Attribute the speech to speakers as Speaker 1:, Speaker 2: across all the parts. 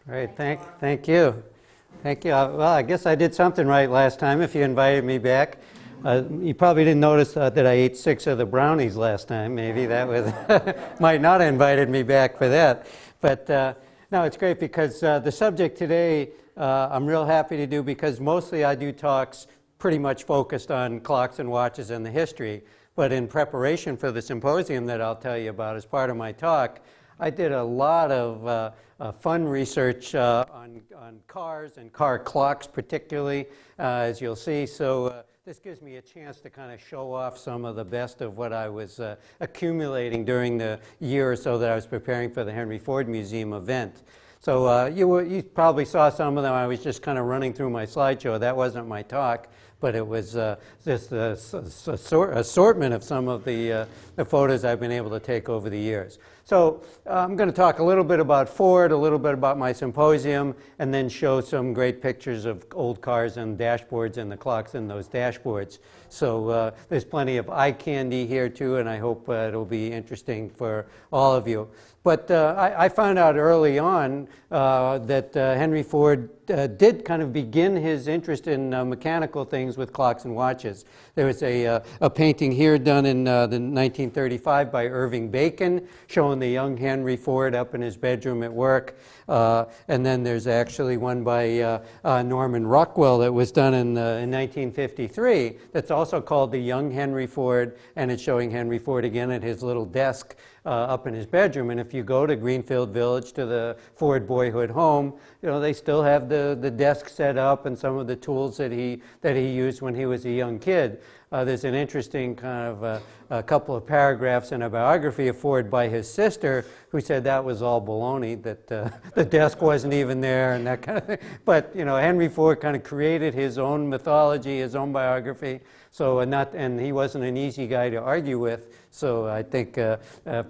Speaker 1: Great, thank you. Thank you. Well, I guess I did something right last time if you invited me back. You probably didn't notice that I ate 6 of the brownies last time. Maybe that was might not have invited me back for that. But no, it's great because the subject today I'm real happy to do because mostly I do talks pretty much focused on clocks and watches and the history. But in preparation for the symposium that I'll tell you about as part of my talk, I did a lot of fun research on cars and car clocks particularly, as you'll see. So this gives me a chance to kind of show off some of the best of what I was accumulating during the year or so that I was preparing for the Henry Ford Museum event. So you probably saw some of them. I was just kind of running through my slideshow. That wasn't my talk, but it was just an assortment of some of the photos I've been able to take over the years. So I'm going to talk a little bit about Ford, a little bit about my symposium, and then show some great pictures of old cars and dashboards and the clocks in those dashboards. So there's plenty of eye candy here too, and I hope it'll be interesting for all of you. But I found out early on that Henry Ford did kind of begin his interest in mechanical things with clocks and watches. There was a painting here done in 1935 by Irving Bacon showing the young Henry Ford up in his bedroom at work. And then there's actually one by Norman Rockwell that was done in 1953 that's also called the Young Henry Ford, and it's showing Henry Ford again at his little desk up in his bedroom. And if you go to Greenfield Village, to the Ford boyhood home, you know, they still have the desk set up and some of the tools that he used when he was a young kid. There's an interesting kind of a couple of paragraphs in a biography of Ford by his sister, who said that was all baloney, that the desk wasn't even there and that kind of thing. But you know, Henry Ford kind of created his own mythology, his own biography. So and he wasn't an easy guy to argue with. So I think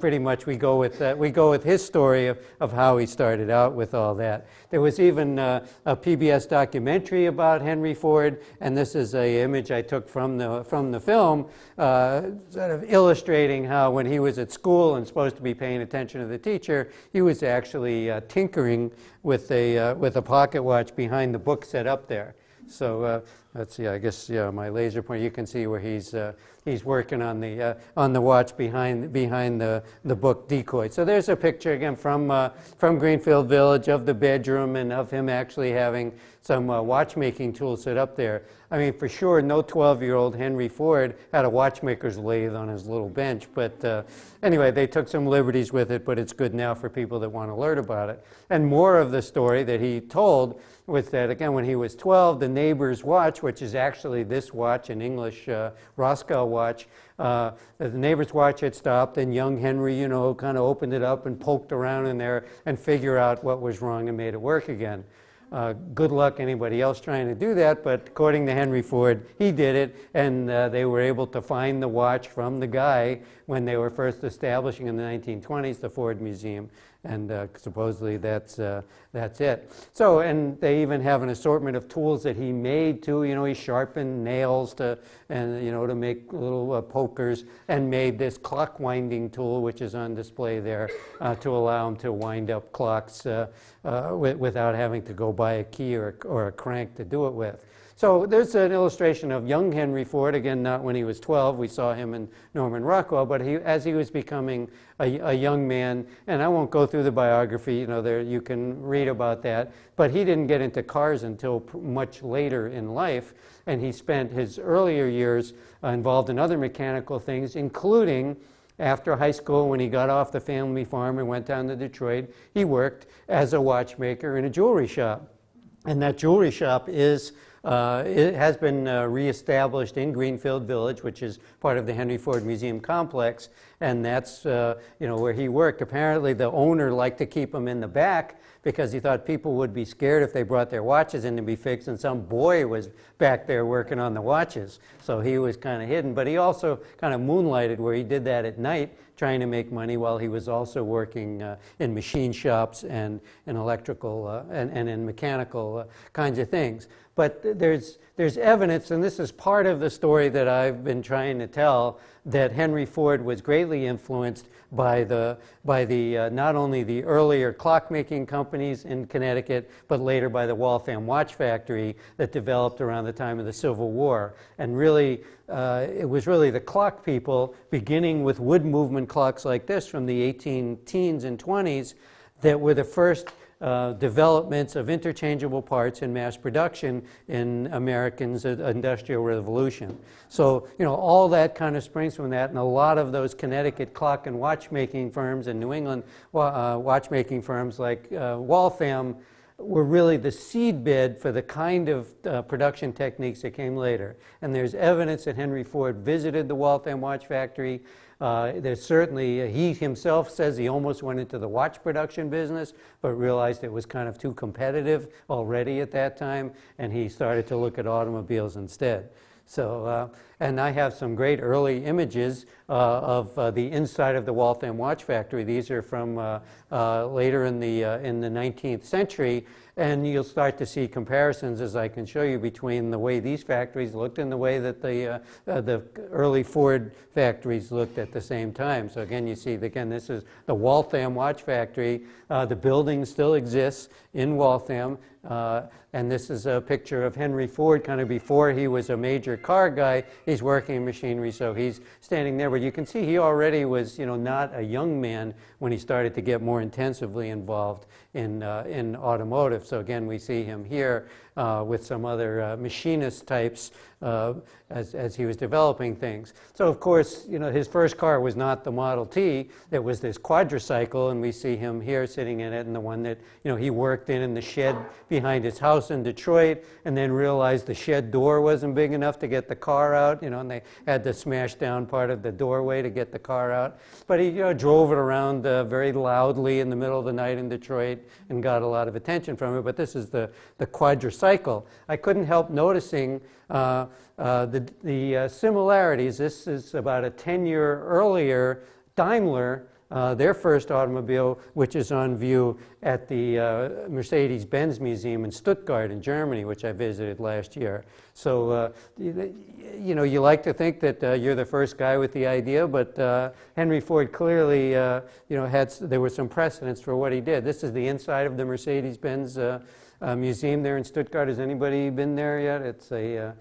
Speaker 1: pretty much we go with his story of how he started out with all that. There was even a PBS documentary about Henry Ford, and this is an image I took from the film, sort of illustrating how when he was at school and supposed to be paying attention to the teacher, he was actually tinkering with a pocket watch behind the book set up there. So let's see. I guess my laser pointer. You can see where he's working on the watch behind the book Decoy. So there's a picture again from Greenfield Village of the bedroom and of him actually having some watchmaking tools set up there. I mean, for sure, no 12-year-old Henry Ford had a watchmaker's lathe on his little bench. But anyway, they took some liberties with it, but it's good now for people that want to learn about it. And more of the story that he told was that, again, when he was 12, the neighbor's watch, which is actually this watch, an English Roscoe watch, the neighbor's watch had stopped, and young Henry, you know, kind of opened it up and poked around in there and figured out what was wrong and made it work again. Good luck anybody else trying to do that, but according to Henry Ford, he did it, and they were able to find the watch from the guy when they were first establishing in the 1920s the Ford Museum, and supposedly that's it. So, and they even have an assortment of tools that he made too. You know, he sharpened nails to make little pokers, and made this clock winding tool, which is on display there, to allow him to wind up clocks without having to go buy a key or a crank to do it with. So there's an illustration of young Henry Ford, again, not when he was 12. We saw him in Norman Rockwell, but as he was becoming a young man, and I won't go through the biography, you know, there you can read about that, but he didn't get into cars until much later in life, and he spent his earlier years involved in other mechanical things, including after high school, when he got off the family farm and went down to Detroit, he worked as a watchmaker in a jewelry shop. And that jewelry shop it has been reestablished in Greenfield Village, which is part of the Henry Ford Museum complex, and that's where he worked. Apparently, the owner liked to keep him in the back because he thought people would be scared if they brought their watches in to be fixed, and some boy was back there working on the watches. So he was kind of hidden, but he also kind of moonlighted where he did that at night trying to make money while he was also working in machine shops and in electrical and in mechanical kinds of things. But there's evidence, and this is part of the story that I've been trying to tell, that Henry Ford was greatly influenced by not only the earlier clockmaking companies in Connecticut, but later by the Waltham watch factory that developed around the time of the Civil War. And really, it was really the clock people, beginning with wood movement clocks like this from the 18 teens and 20s, that were the first developments of interchangeable parts in mass production in Americans' industrial revolution. So, you know, all that kind of springs from that, and a lot of those Connecticut clock and watchmaking firms and New England watchmaking firms like Waltham were really the seedbed for the kind of production techniques that came later. And there's evidence that Henry Ford visited the Waltham watch factory. There's certainly, he himself says he almost went into the watch production business, but realized it was kind of too competitive already at that time, and he started to look at automobiles instead. So, and I have some great early images of the inside of the Waltham watch factory. These are from later in the 19th century, and you'll start to see comparisons, as I can show you, between the way these factories looked and the way that the early Ford factories looked at the same time. So again, you see, again, this is the Waltham watch factory. The building still exists in Waltham. And this is a picture of Henry Ford kind of before he was a major car guy. He's working in machinery, so he's standing there. But you can see he already was, you know, not a young man when he started to get more intensively involved in automotive. So again, we see him here with some other machinist types as he was developing things. So of course, you know, his first car was not the Model T. It was this quadricycle, and we see him here sitting in it, and the one that, you know, he worked in the shed behind his house in Detroit, and then realized the shed door wasn't big enough to get the car out, you know, and they had to smash down part of the doorway to get the car out. But he, you know, drove it around very loudly in the middle of the night in Detroit and got a lot of attention from it. But this is the quadricycle. I couldn't help noticing the similarities. This is about a 10-year earlier Daimler, their first automobile, which is on view at the Mercedes-Benz Museum in Stuttgart in Germany, which I visited last year. So, you know, you like to think that you're the first guy with the idea, but Henry Ford clearly, you know, there was some precedence for what he did. This is the inside of the Mercedes-Benz museum there in Stuttgart. Has anybody been there yet? It's a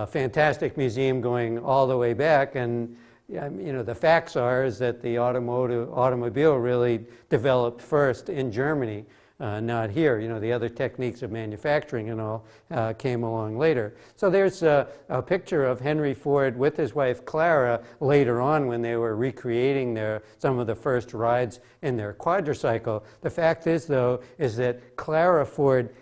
Speaker 1: fantastic museum going all the way back, and you know, the facts are is that the automobile really developed first in Germany, not here. You know, the other techniques of manufacturing and all came along later. So there's a picture of Henry Ford with his wife Clara later on when they were recreating some of the first rides in their quadricycle. The fact is, though, is that Clara Ford,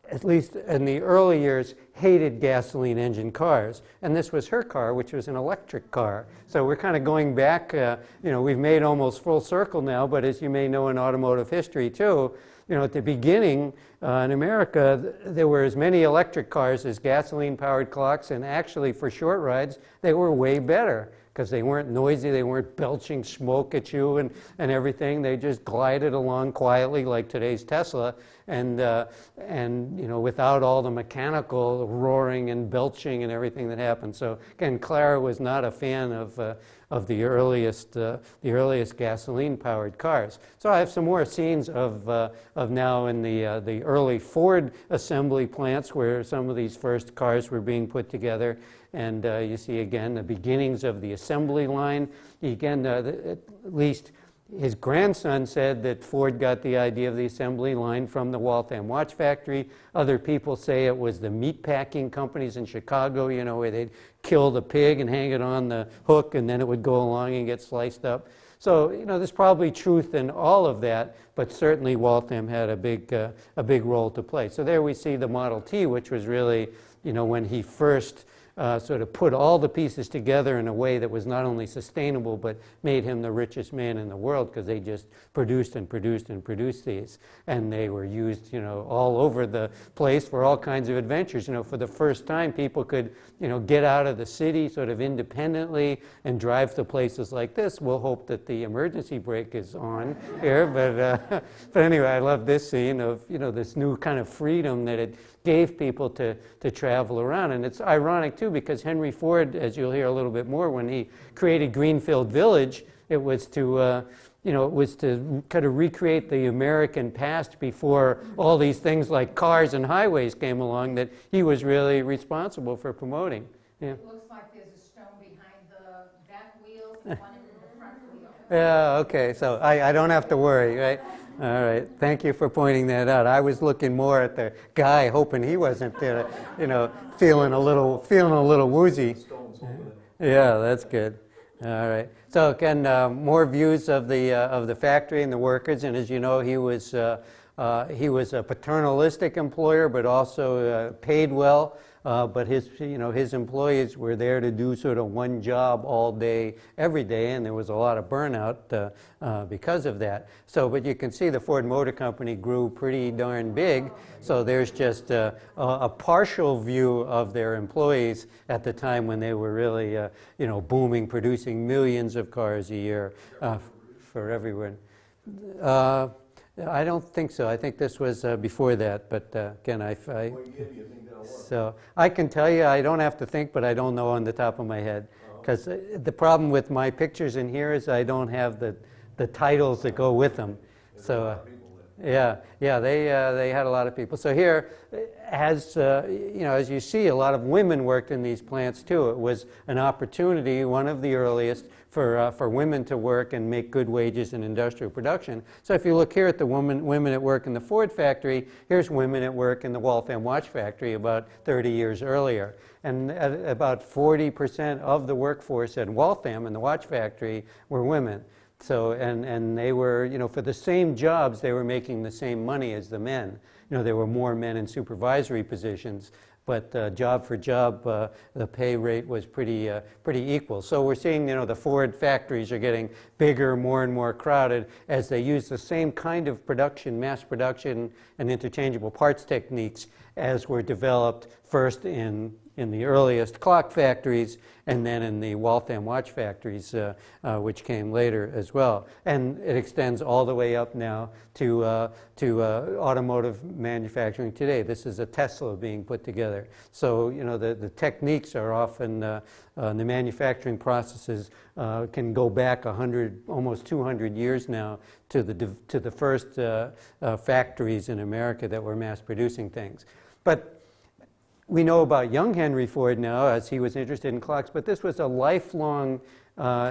Speaker 1: at least in the early years, hated gasoline engine cars. And this was her car, which was an electric car. So we're kind of going back, you know, we've made almost full circle now, but as you may know in automotive history too, you know, at the beginning in America, there were as many electric cars as gasoline-powered clocks, and actually for short rides, they were way better, because they weren't noisy, they weren't belching smoke at you and everything. They just glided along quietly like today's Tesla, and you know, without all the mechanical roaring and belching and everything that happened. So again, Clara was not a fan of the earliest gasoline-powered cars. So I have some more scenes of now in the early Ford assembly plants where some of these first cars were being put together. And you see again the beginnings of the assembly line. Again, at least his grandson said that Ford got the idea of the assembly line from the Waltham watch factory. Other people say it was the meat packing companies in Chicago, you know, where they'd kill the pig and hang it on the hook, and then it would go along and get sliced up. So, you know, there's probably truth in all of that, but certainly Waltham had a big role to play. So there we see the Model T, which was really, you know, when he first sort of put all the pieces together in a way that was not only sustainable but made him the richest man in the world, because they just produced and produced and produced these, and they were used, all over the place for all kinds of adventures. For the first time, people could, get out of the city sort of independently and drive to places like this. We'll hope that the emergency brake is on here, but anyway, I love this scene of, this new kind of freedom that it gave people to travel around. And it's ironic too, because Henry Ford, as you'll hear a little bit more, when he created Greenfield Village, it was to kind of recreate the American past before all these things like cars and highways came along that he was really responsible for promoting. Yeah.
Speaker 2: It looks like there's a stone behind the back wheel, one in the front wheel.
Speaker 1: Yeah, okay, so I don't have to worry, right? All right, thank you for pointing that out. I was looking more at the guy, hoping he wasn't there, feeling a little woozy. Yeah, that's good. All right. So again, more views of the factory and the workers, and as you know, he was a paternalistic employer, but also paid well. But his employees were there to do sort of one job all day, every day, and there was a lot of burnout because of that. But you can see the Ford Motor Company grew pretty darn big. So there's just a partial view of their employees at the time when they were really, booming, producing millions of cars a year for everyone. I don't think so. I think this was before that. But again,
Speaker 3: What year do you think that was?
Speaker 1: So I can tell you, I don't have to think, but I don't know on the top of my head. Because the problem with my pictures in here is I don't have the titles that go with them. So yeah, they had a lot of people. So here, as you see, a lot of women worked in these plants too. It was an opportunity, one of the earliest, for women to work and make good wages in industrial production. So if you look here at the women at work in the Ford factory, here's women at work in the Waltham watch factory about 30 years earlier. And about 40% of the workforce at Waltham in the watch factory were women. So, and they were, for the same jobs, they were making the same money as the men. There were more men in supervisory positions, but job for job, the pay rate was pretty equal. So we're seeing, the Ford factories are getting bigger, more and more crowded as they use the same kind of production, mass production, and interchangeable parts techniques as were developed first in the earliest clock factories and then in the Waltham watch factories, which came later as well. And it extends all the way up now to automotive manufacturing today. This is a Tesla being put together. So, the techniques are often, the manufacturing processes can go back 100, almost 200 years now to the first factories in America that were mass producing things. But we know about young Henry Ford now, as he was interested in clocks, but this was a lifelong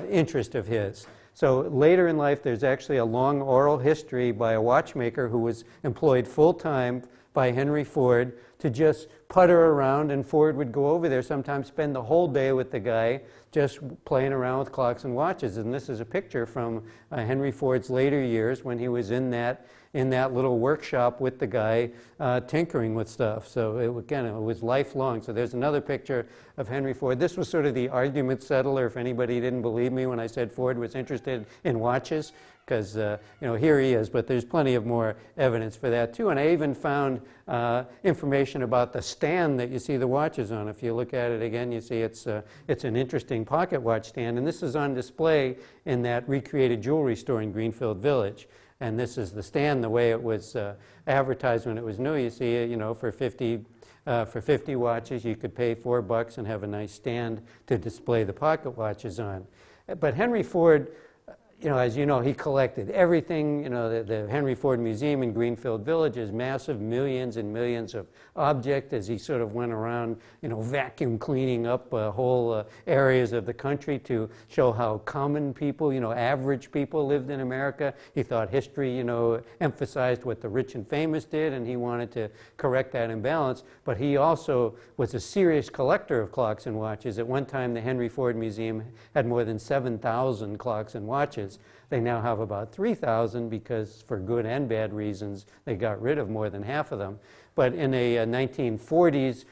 Speaker 1: interest of his. So later in life, there's actually a long oral history by a watchmaker who was employed full-time by Henry Ford to just putter around, and Ford would go over there, sometimes spend the whole day with the guy just playing around with clocks and watches. And this is a picture from Henry Ford's later years when he was in that little workshop with the guy tinkering with stuff. So it was lifelong. So there's another picture of Henry Ford. This was sort of the argument settler, if anybody didn't believe me when I said Ford was interested in watches, because here he is, but there's plenty of more evidence for that too. And I even found information about the stand that you see the watches on. If you look at it again, you see it's an interesting pocket watch stand, and this is on display in that recreated jewelry store in Greenfield Village. And this is the stand, the way it was advertised when it was new. You see it, for 50 watches, you could pay $4 and have a nice stand to display the pocket watches on. But Henry Ford, as you know, he collected everything. The Henry Ford Museum in Greenfield Village is massive, millions and millions of objects as he sort of went around, vacuum cleaning up whole areas of the country to show how common people, average people lived in America. He thought history, emphasized what the rich and famous did, and he wanted to correct that imbalance. But he also was a serious collector of clocks and watches. At one time, the Henry Ford Museum had more than 7,000 clocks and watches. They now have about 3,000 because, for good and bad reasons, they got rid of more than half of them. But in a 1940s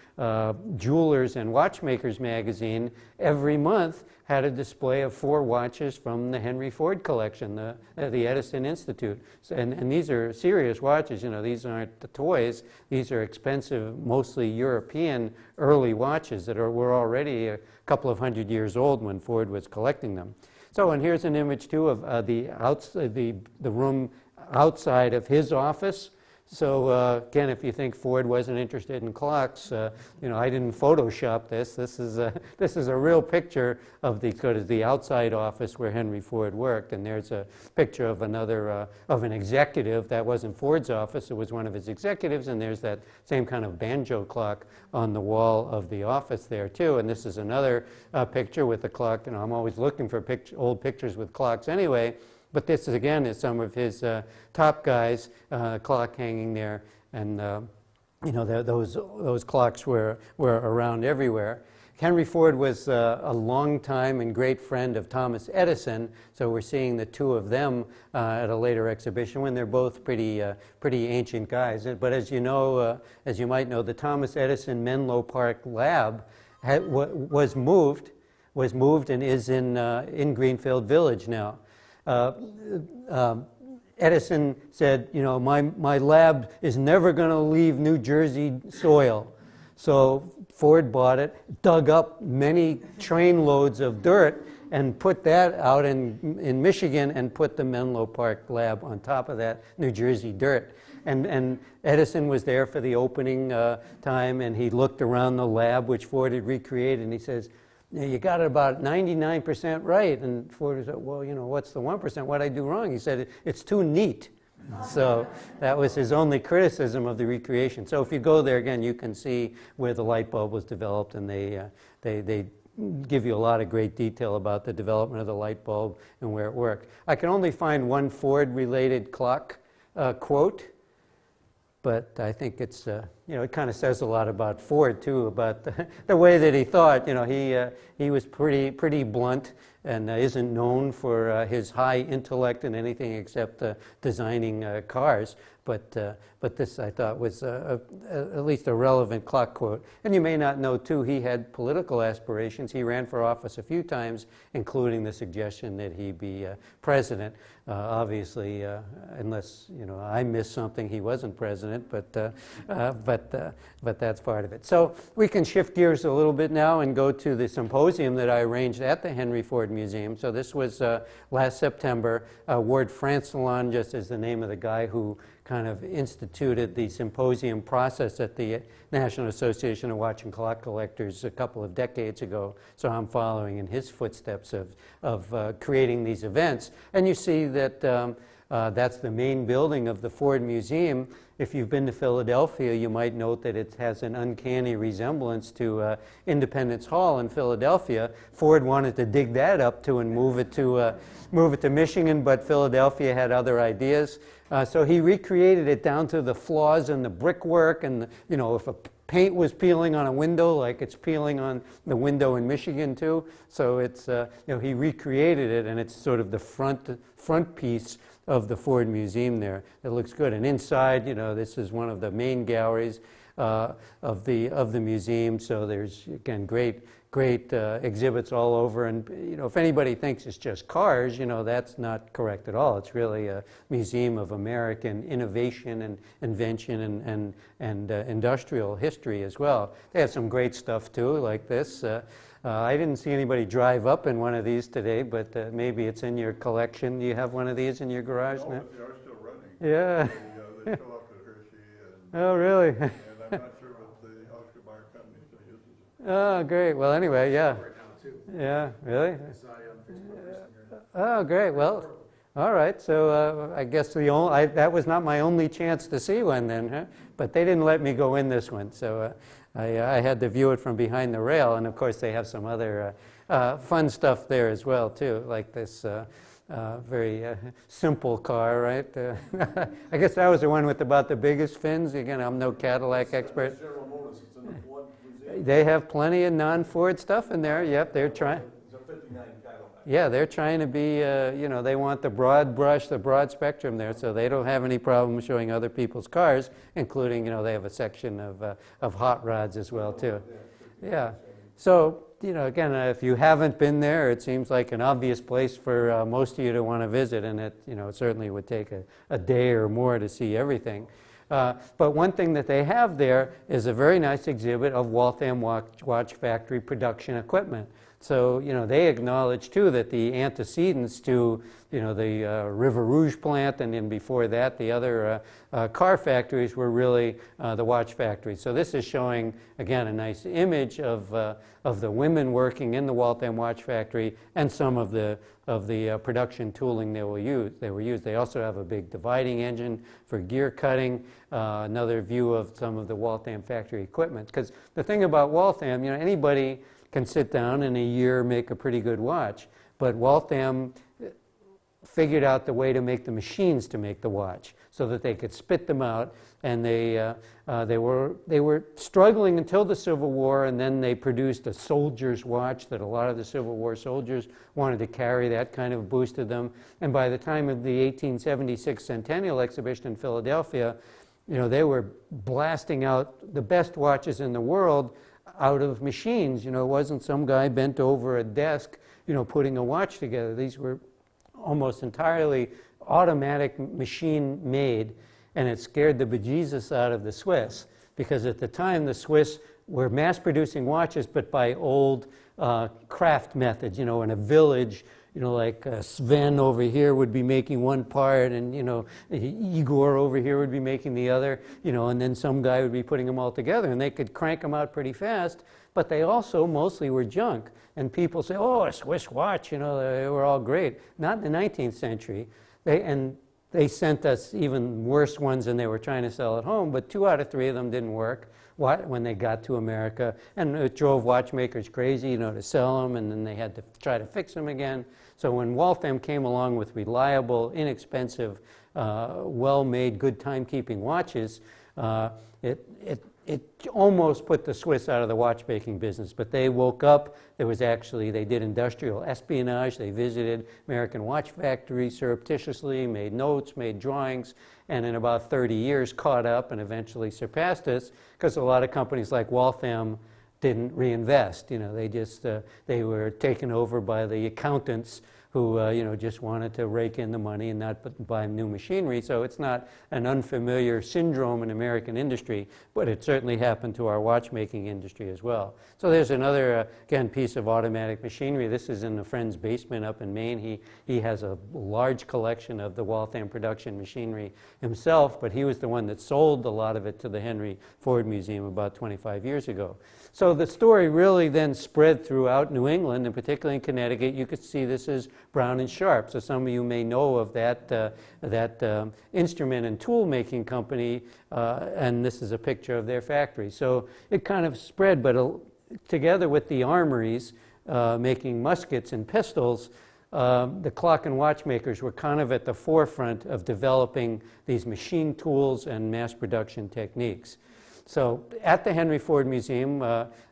Speaker 1: jewelers and watchmakers magazine, every month had a display of 4 watches from the Henry Ford collection, the Edison Institute. So, and these are serious watches, you know, these aren't the toys. These are expensive, mostly European early watches that were already a couple of hundred years old when Ford was collecting them. So, and here's an image too of the room outside of his office. So again, if you think Ford wasn't interested in clocks, you know, I didn't Photoshop this. This is a real picture of the outside office where Henry Ford worked. And there's a picture of of an executive. That wasn't Ford's office. It was one of his executives. And there's that same kind of banjo clock on the wall of the office there too. And this is another picture with the clock. You know, I'm always looking for old pictures with clocks anyway. But this, again, is some of his top guys, clock hanging there. And, you know, those clocks were around everywhere. Henry Ford was a long time and great friend of Thomas Edison, so we're seeing the two of them at a later exhibition when they're both pretty ancient guys. But as you know, as you might know, the Thomas Edison Menlo Park lab was moved and is in Greenfield Village now. Edison said, you know, my lab is never going to leave New Jersey soil. So Ford bought it, dug up many train loads of dirt, and put that out in Michigan and put the Menlo Park lab on top of that New Jersey dirt. And Edison was there for the opening time, and he looked around the lab, which Ford had recreated, and he says, you got it about 99% right. And Ford said, well, you know, what's the 1%? What'd I do wrong? He said, it's too neat. So that was his only criticism of the recreation. So if you go there again, you can see where the light bulb was developed, and they give you a lot of great detail about the development of the light bulb and where it worked. I can only find one Ford-related clock quote, but I think it's, you know, it kind of says a lot about Ford too, about the way that he thought. You know, he was pretty blunt and isn't known for his high intellect in anything except designing cars. But this, I thought, was at least a relevant clock quote. And you may not know, too, he had political aspirations. He ran for office a few times, including the suggestion that he be president. Obviously, unless, you know, I missed something, he wasn't president, but that's part of it. So we can shift gears a little bit now and go to the symposium that I arranged at the Henry Ford Museum. So this was last September. Ward Francelon, just as the name of the guy who kind of instituted the symposium process at the National Association of Watch and Clock Collectors a couple of decades ago. So I'm following in his footsteps of creating these events. And you see that that's the main building of the Ford Museum. If you've been to Philadelphia, you might note that it has an uncanny resemblance to Independence Hall in Philadelphia. Ford wanted to dig that up too and move it to Michigan, but Philadelphia had other ideas. So he recreated it down to the flaws in the brickwork, and you know, if a paint was peeling on a window, like it's peeling on the window in Michigan too. So it's you know, he recreated it, and it's sort of the front piece of the Ford Museum there. It looks good. And inside, you know, this is one of the main galleries of the museum. So there's, again, great exhibits all over. And, you know, if anybody thinks it's just cars, you know, that's not correct at all. It's really a museum of American innovation and invention and industrial history as well. They have some great stuff too, like this. I didn't see anybody drive up in one of these today, but maybe it's in your collection. Do you have one of these in your garage now?
Speaker 3: No, but they are still running.
Speaker 1: Yeah.
Speaker 3: They fill up at Hershey,
Speaker 1: Oh, really?
Speaker 3: and I'm not sure what the Oscar Mayer company still uses it.
Speaker 1: Oh, great. Well, anyway, yeah.
Speaker 4: Right now, too.
Speaker 1: Yeah, really?
Speaker 4: I saw you on Facebook recently.
Speaker 1: Oh, great. Well, all right. So I guess that was not my only chance to see one then, huh? But they didn't let me go in this one, so I had to view it from behind the rail. And of course, they have some other fun stuff there as well, too, like this very simple car, right? I guess that was the one with about the biggest fins. Again, I'm no Cadillac expert.
Speaker 3: General Motors, it's in the Ford Museum.
Speaker 1: They have plenty of non-Ford stuff in there. Yep, they're trying.
Speaker 3: It's a 59 Cadillac.
Speaker 1: Yeah, they're trying to be, you know, they want the broad brush, the broad spectrum there, so they don't have any problem showing other people's cars, including, you know, they have a section of hot rods as well, too. Yeah. So, you know, again, if you haven't been there, it seems like an obvious place for most of you to want to visit, and it, you know, it certainly would take a day or more to see everything. But one thing that they have there is a very nice exhibit of Waltham Watch Factory production equipment. So, you know, they acknowledge, too, that the antecedents to, you know, the River Rouge plant, and then before that, the other car factories were really the watch factories. So this is showing, again, a nice image of the women working in the Waltham Watch Factory and some of the production tooling they were used. They also have a big dividing engine for gear cutting, another view of some of the Waltham factory equipment. Because the thing about Waltham, you know, anybody can sit down in a year make a pretty good watch, but Waltham figured out the way to make the machines to make the watch so that they could spit them out, and they were struggling until the Civil War, and then they produced a soldier's watch that a lot of the Civil War soldiers wanted to carry. That kind of boosted them, and by the time of the 1876 Centennial Exhibition in Philadelphia, you know, they were blasting out the best watches in the world out of machines. You know, it wasn't some guy bent over a desk, you know, putting a watch together. These were almost entirely automatic machine made, and it scared the bejesus out of the Swiss, because at the time the Swiss were mass producing watches, but by old craft methods. You know, in a village, you know, like Sven over here would be making one part, and, you know, Igor over here would be making the other, you know, and then some guy would be putting them all together, and they could crank them out pretty fast, but they also mostly were junk. And people say, oh, a Swiss watch, you know, they were all great. Not in the 19th century. They sent us even worse ones than they were trying to sell at home, but 2 out of 3 of them didn't work when they got to America, and it drove watchmakers crazy, you know, to sell them, and then they had to try to fix them again. So when Waltham came along with reliable, inexpensive, well-made, good timekeeping watches, it almost put the Swiss out of the watchmaking business, but they woke up. They did industrial espionage. They visited American watch factories surreptitiously, made notes, made drawings, and in about 30 years caught up and eventually surpassed us, because a lot of companies like Waltham didn't reinvest. You know, they were taken over by the accountants who you know, just wanted to rake in the money and not buy new machinery. So it's not an unfamiliar syndrome in American industry, but it certainly happened to our watchmaking industry as well. So there's another, again, piece of automatic machinery. This is in a friend's basement up in Maine. He has a large collection of the Waltham production machinery himself, but he was the one that sold a lot of it to the Henry Ford Museum about 25 years ago. So the story really then spread throughout New England, and particularly in Connecticut. You could see this is Brown and Sharp. So some of you may know of that instrument and tool making company, and this is a picture of their factory. So it kind of spread, but together with the armories making muskets and pistols, the clock and watchmakers were kind of at the forefront of developing these machine tools and mass production techniques. So at the Henry Ford Museum,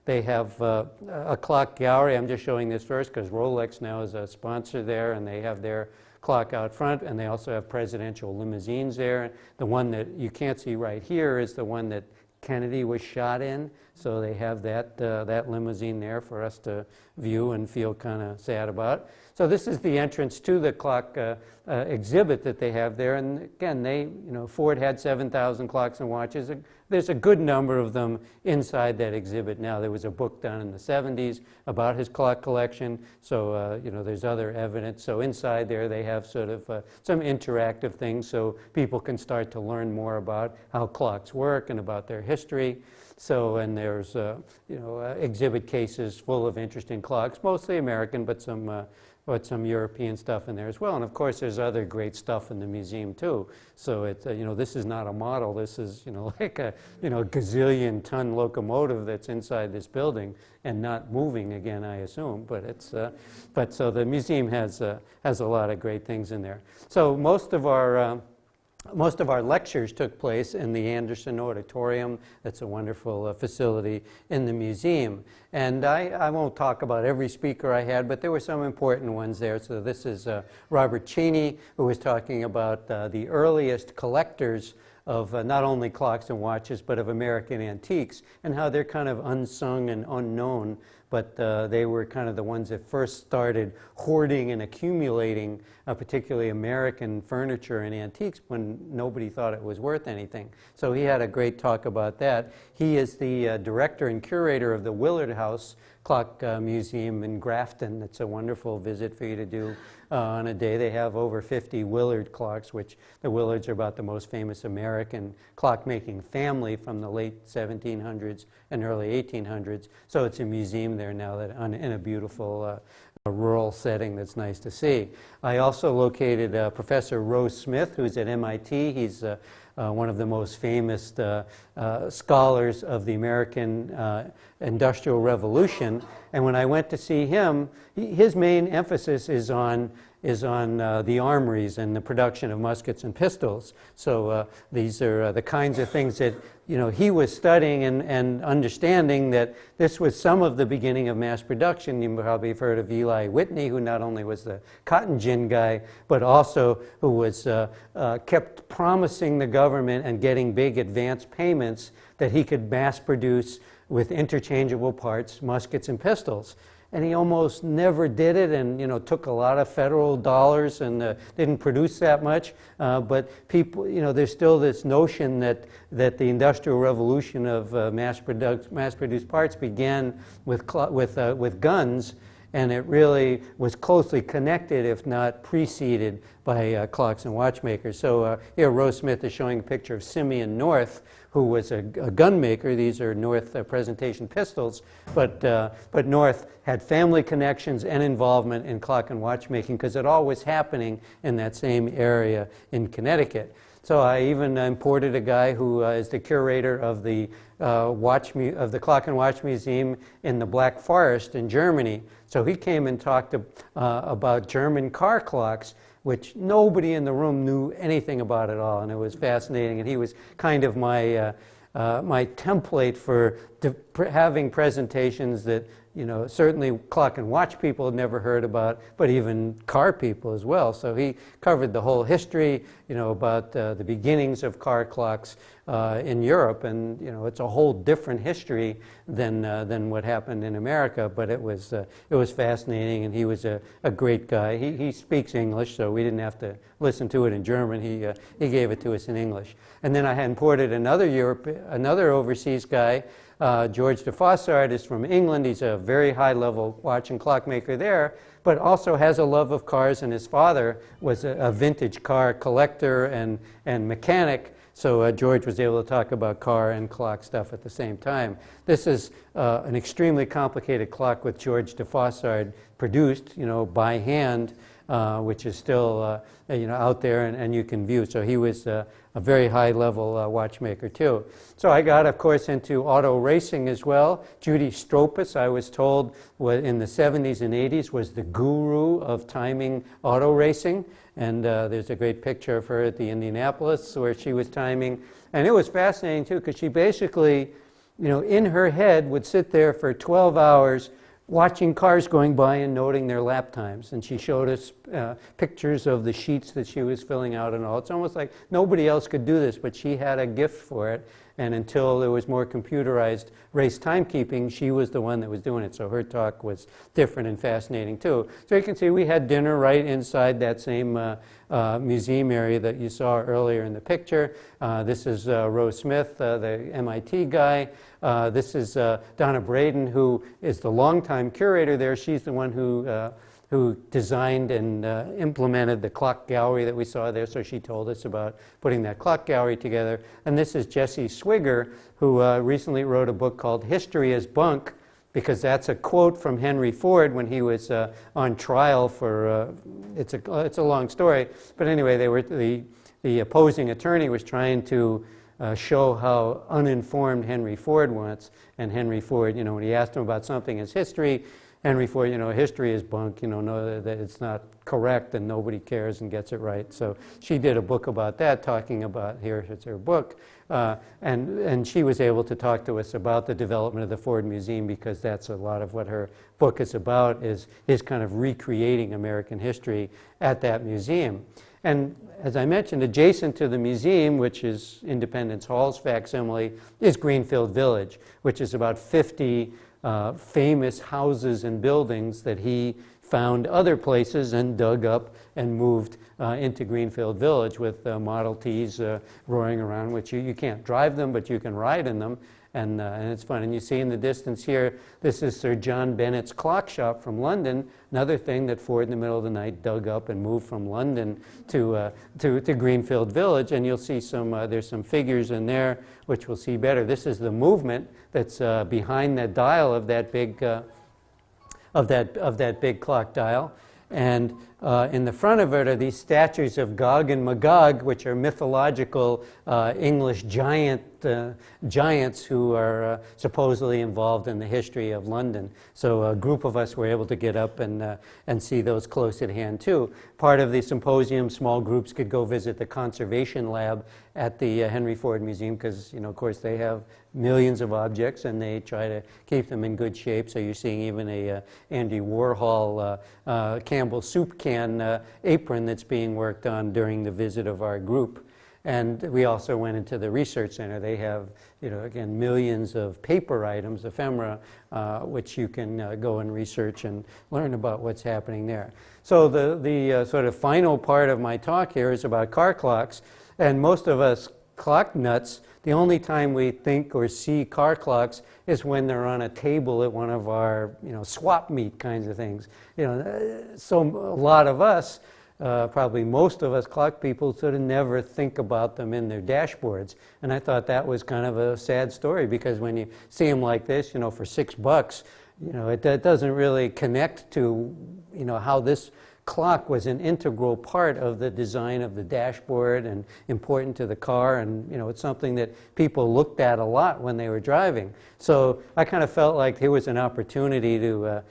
Speaker 1: they have a clock gallery. I'm just showing this first because Rolex now is a sponsor there, and they have their clock out front, and they also have presidential limousines there. The one that you can't see right here is the one that Kennedy was shot in, so they have that limousine there for us to view and feel kind of sad about. So this is the entrance to the clock exhibit that they have there, and again, Ford had 7,000 clocks and watches. There's a good number of them inside that exhibit now. There was a book done in the 70s about his clock collection, so there's other evidence. So inside there they have sort of some interactive things so people can start to learn more about how clocks work and about their history. So, and there's exhibit cases full of interesting clocks, mostly American, but some European stuff in there as well. And of course, there's other great stuff in the museum too. So it's this is not a model. This is like a gazillion-ton locomotive that's inside this building and not moving again, I assume. But it's so the museum has a lot of great things in there. So most of our most of our lectures took place in the Anderson Auditorium. That's a wonderful facility in the museum. And I won't talk about every speaker I had, but there were some important ones there. So this is Robert Cheney, who was talking about the earliest collectors of not only clocks and watches, but of American antiques, and how they're kind of unsung and unknown, but they were kind of the ones that first started hoarding and accumulating particularly American furniture and antiques when nobody thought it was worth anything. So he had a great talk about that. He is the director and curator of the Willard House Clock Museum in Grafton. It's a wonderful visit for you to do on a day. They have over 50 Willard clocks, which the Willards are about the most famous American clockmaking family from the late 1700s and early 1800s. So it's a museum there now that in a beautiful rural setting that's nice to see. I also located Professor Rose Smith, who's at MIT. He's one of the most famous scholars of the American Industrial Revolution. And when I went to see him, his main emphasis is on the armories and the production of muskets and pistols. So these are the kinds of things that he was studying and understanding that this was some of the beginning of mass production. You probably have heard of Eli Whitney, who not only was the cotton gin guy, but also who was kept promising the government and getting big advance payments that he could mass produce with interchangeable parts, muskets and pistols. And he almost never did it, and took a lot of federal dollars and didn't produce that much. But people, there's still this notion that the Industrial Revolution of mass-produced parts began with guns, and it really was closely connected, if not preceded, by clocks and watchmakers. So here Rose Smith is showing a picture of Simeon North, who was a gun maker. These are North presentation pistols, but North had family connections and involvement in clock and watchmaking because it all was happening in that same area in Connecticut. So I even imported a guy who is the curator of the Clock and Watch Museum in the Black Forest in Germany. So he came and talked about German car clocks, which nobody in the room knew anything about at all, and it was fascinating. And he was kind of my template for having presentations that certainly clock and watch people had never heard about, but even car people as well. So he covered the whole history, about the beginnings of car clocks in Europe, and it's a whole different history than what happened in America. But it was fascinating, and he was a great guy. He speaks English, so we didn't have to listen to it in German. He gave it to us in English. And then I had imported another overseas guy. George de Fossard is from England. He's a very high-level watch and clockmaker there, but also has a love of cars, and his father was a vintage car collector and mechanic. So George was able to talk about car and clock stuff at the same time. This is an extremely complicated clock with George de Fossard produced, by hand, which is still out there and you can view. So he was a very high-level watchmaker too. So I got, of course, into auto racing as well. Judy Stropus, I was told, in the 70s and 80s was the guru of timing auto racing. And there's a great picture of her at the Indianapolis where she was timing. And it was fascinating too, because she basically, in her head would sit there for 12 hours watching cars going by and noting their lap times. And she showed us pictures of the sheets that she was filling out and all. It's almost like nobody else could do this, but she had a gift for it. And until there was more computerized race timekeeping, she was the one that was doing it. So her talk was different and fascinating too. So you can see we had dinner right inside that same museum area that you saw earlier in the picture. This is Rose Smith, the MIT guy. This is Donna Braden, who is the longtime curator there. She's the one who designed and implemented the clock gallery that we saw there, so she told us about putting that clock gallery together. And this is Jesse Swigger, who recently wrote a book called History is Bunk, because that's a quote from Henry Ford when he was on trial for, it's a long story, but anyway, the opposing attorney was trying to show how uninformed Henry Ford was, and Henry Ford, when he asked him about something as history, Henry Ford, history is bunk, know that it's not correct and nobody cares and gets it right. So she did a book about that, talking about, here's her book, and she was able to talk to us about the development of the Ford Museum, because that's a lot of what her book is about, is kind of recreating American history at that museum. And as I mentioned, adjacent to the museum, which is Independence Hall's facsimile, is Greenfield Village, which is about 50 famous houses and buildings that he found other places and dug up and moved into Greenfield Village, with Model Ts roaring around, which you can't drive them, but you can ride in them. And it's fun. And you see in the distance here, this is Sir John Bennett's clock shop from London, another thing that Ford in the middle of the night dug up and moved from London to Greenfield Village. And you'll see there's some figures in there, which we'll see better. This is the movement that's behind that dial of that big big clock dial. And in the front of it are these statues of Gog and Magog, which are mythological English giants who are supposedly involved in the history of London. So a group of us were able to get up and see those close at hand too. Part of the symposium, small groups could go visit the conservation lab at the Henry Ford Museum, because of course they have millions of objects and they try to keep them in good shape. So you're seeing even a Andy Warhol Campbell soup can apron that's being worked on during the visit of our group. And we also went into the research center. They have, again, millions of paper items, ephemera, which you can go and research and learn about what's happening there. So the sort of final part of my talk here is about car clocks. And most of us clock nuts, the only time we think or see car clocks is when they're on a table at one of our, swap meet kinds of things. So a lot of us, probably most of us clock people, sort of never think about them in their dashboards. And I thought that was kind of a sad story, because when you see them like this, for $6, it doesn't really connect to, how this clock was an integral part of the design of the dashboard and important to the car, and it's something that people looked at a lot when they were driving. So I kind of felt like here was an opportunity to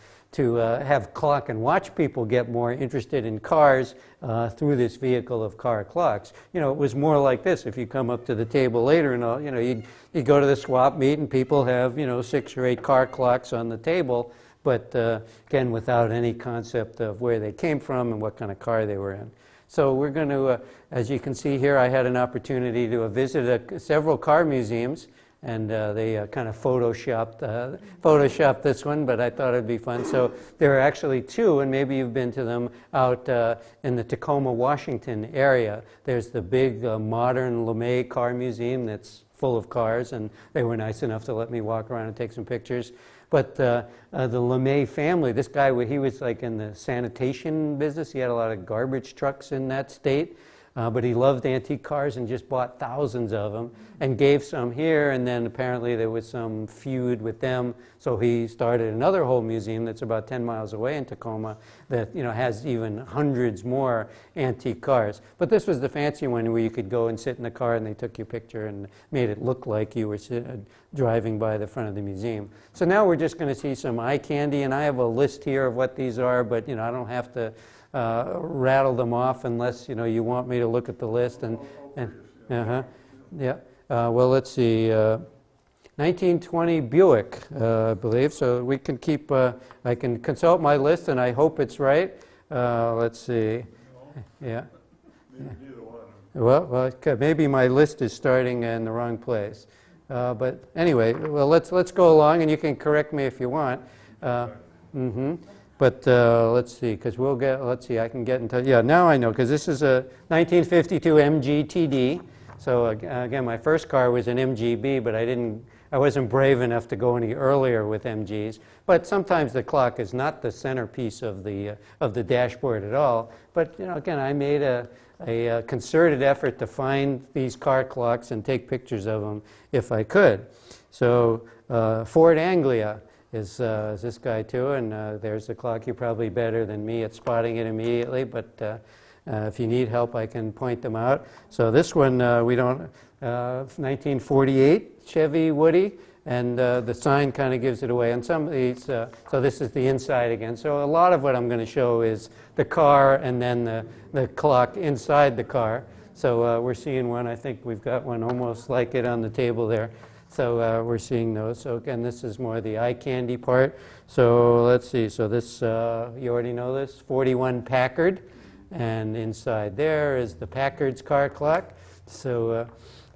Speaker 1: have clock and watch people get more interested in cars through this vehicle of car clocks. It was more like this. If you come up to the table later and all, you'd go to the swap meet and people have 6 or 8 car clocks on the table, but again, without any concept of where they came from and what kind of car they were in. So we're going to, as you can see here, I had an opportunity to visit several car museums, and they kind of photoshopped this one, but I thought it'd be fun. So there are actually 2, and maybe you've been to them, out in the Tacoma, Washington area. There's the big modern LeMay car museum that's full of cars, and they were nice enough to let me walk around and take some pictures. But the LeMay family, this guy, he was like in the sanitation business. He had a lot of garbage trucks in that state. But he loved antique cars and just bought thousands of them and gave some here, and then apparently there was some feud with them, so he started another whole museum that's about 10 miles away in Tacoma that has even hundreds more antique cars. But this was the fancy one where you could go and sit in the car and they took your picture and made it look like you were driving by the front of the museum. So now we're just going to see some eye candy, and I have a list here of what these are, but I don't have to rattle them off unless you want me to look at the list. Well, let's see. 1920 Buick, I believe. So we can keep. I can consult my list, and I hope it's right. Let's see. Yeah.
Speaker 3: Neither one.
Speaker 1: Well, maybe my list is starting in the wrong place. But anyway, well, let's go along, and you can correct me if you want. But let's see, because let's see, I can get into, now I know, because this is a 1952 MG TD. So again, my first car was an MGB, but I wasn't brave enough to go any earlier with MGs. But sometimes the clock is not the centerpiece of the dashboard at all. But again, I made a concerted effort to find these car clocks and take pictures of them if I could. So Ford Anglia is this guy too, and there's the clock. You're probably better than me at spotting it immediately, but if you need help, I can point them out. So this one, 1948 Chevy Woody, and the sign kind of gives it away. And some of these, so this is the inside again. So a lot of what I'm going to show is the car and then the clock inside the car. So we're seeing one, I think we've got one almost like it on the table there. So we're seeing those. So again, this is more the eye candy part. So let's see, so this, you already know this, 41 Packard. And inside there is the Packard's car clock. So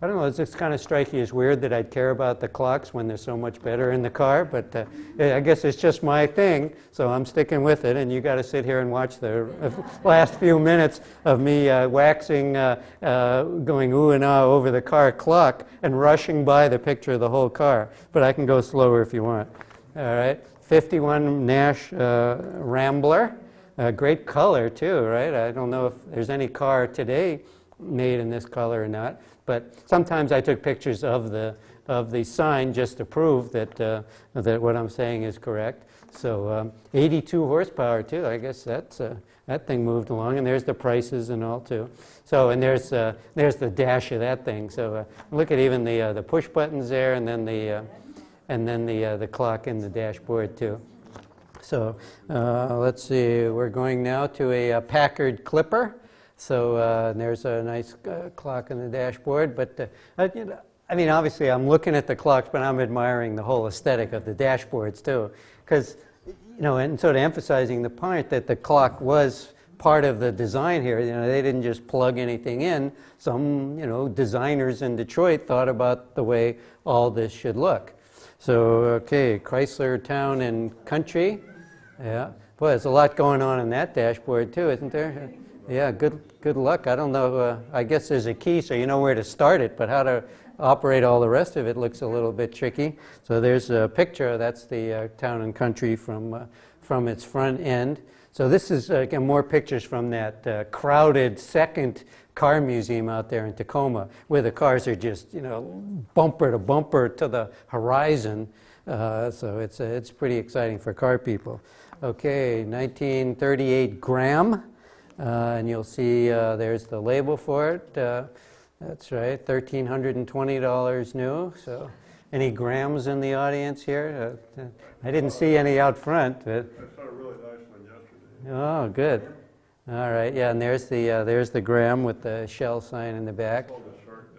Speaker 1: I don't know, it's just kind of striking as weird that I'd care about the clocks when they're so much better in the car, but I guess it's just my thing, so I'm sticking with it, and you got to sit here and watch the last few minutes of me waxing, going ooh and ah over the car clock and rushing by the picture of the whole car, but I can go slower if you want. All right, 51 Nash Rambler, great color too, right? I don't know if there's any car today made in this color or not. But sometimes I took pictures of the sign just to prove that that what I'm saying is correct. So 82 horsepower too. I guess that's that thing moved along, and there's the prices and all too. So and there's the dash of that thing. So look at even the push buttons there, and then the clock in the dashboard too. So let's see. We're going now to a Packard Clipper. So there's a nice clock in the dashboard, but I mean, obviously I'm looking at the clocks, but I'm admiring the whole aesthetic of the dashboards too, because, you know, and sort of emphasizing the point that the clock was part of the design here. You know, they didn't just plug anything in. Some, you know, designers in Detroit thought about the way all this should look. So, okay, Chrysler Town and Country. Yeah, boy, there's a lot going on in that dashboard too, isn't there? Yeah, good luck. I don't know, I guess there's a key so you know where to start it, but how to operate all the rest of it looks a little bit tricky. So there's a picture, that's the Town and Country from its front end. So this is, again, more pictures from that crowded second car museum out there in Tacoma, where the cars are just, you know, bumper to bumper to the horizon. So it's pretty exciting for car people. Okay, 1938 Graham. And you'll see there's the label for it. That's right, $1,320 new. So, any Grahams in the audience here? I didn't see any out front. But
Speaker 3: I saw a really nice one yesterday.
Speaker 1: oh, good. All right, yeah, and there's the Graham with the Shell sign in the back.
Speaker 3: It's called a shark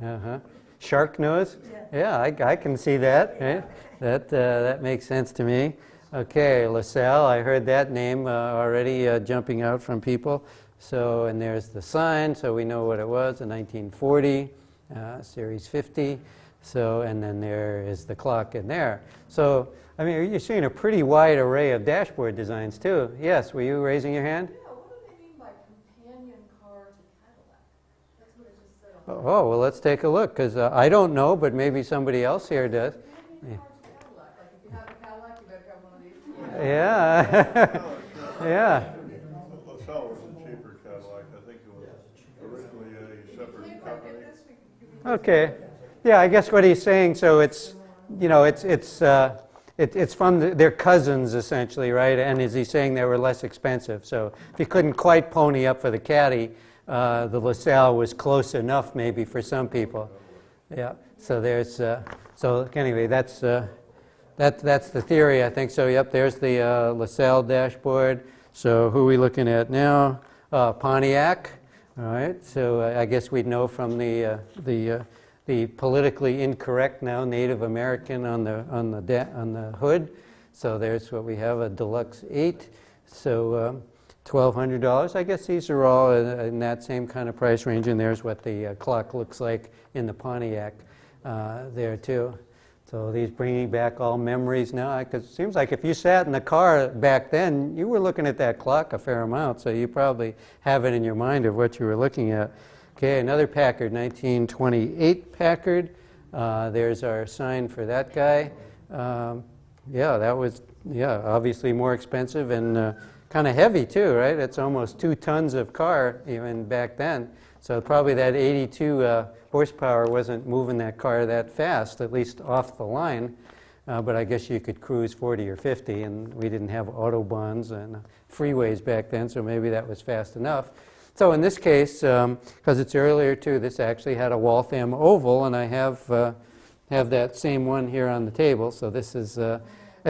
Speaker 3: nose.
Speaker 1: Shark nose? Yeah, I can see that. Right? That makes sense to me. Okay, LaSalle, I heard that name already jumping out from people. So, and there's the sign, so we know what it was, a 1940, Series 50. So, and then there is the clock in there. So, I mean, you're seeing a pretty wide array of dashboard designs too. Yes, were you raising your hand?
Speaker 5: Yeah, what do they mean by companion car to Cadillac? That's what it just said on
Speaker 1: Oh, well, let's take a look, because I don't know, but maybe somebody else here does.
Speaker 5: companion car to Cadillac. Like if you have a Cadillac, you better have one of these.
Speaker 1: Yeah. Yeah.
Speaker 3: LaSalle was a cheaper Cadillac. I think it was originally a separate company.
Speaker 1: Okay. Yeah, I guess what he's saying, so it's, you know, it's from their cousins essentially, right? And is he saying they were less expensive? So if you couldn't quite pony up for the Caddy, the LaSalle was close enough maybe for some people. Yeah. So there's, so anyway, that's the theory, I think. So yep, there's the LaSalle dashboard. So who are we looking at now? Pontiac. All right. So I guess we'd know from the politically incorrect now Native American on the hood. So there's what we have, a Deluxe 8. So $1,200. I guess these are all in that same kind of price range, and there's what the clock looks like in the Pontiac there too. So these bringing back all memories now, because it seems like if you sat in the car back then, you were looking at that clock a fair amount, so you probably have it in your mind of what you were looking at. Okay, another Packard, 1928 Packard. There's our sign for that guy. Yeah, that was, yeah, obviously more expensive and kind of heavy too, right? It's almost 2 tons of car even back then. So probably that 82 horsepower wasn't moving that car that fast, at least off the line. But I guess you could cruise 40 or 50, and we didn't have autobahns and freeways back then, so maybe that was fast enough. So in this case, because it's earlier too, this actually had a Waltham oval, and I have have that same one here on the table. So this is, and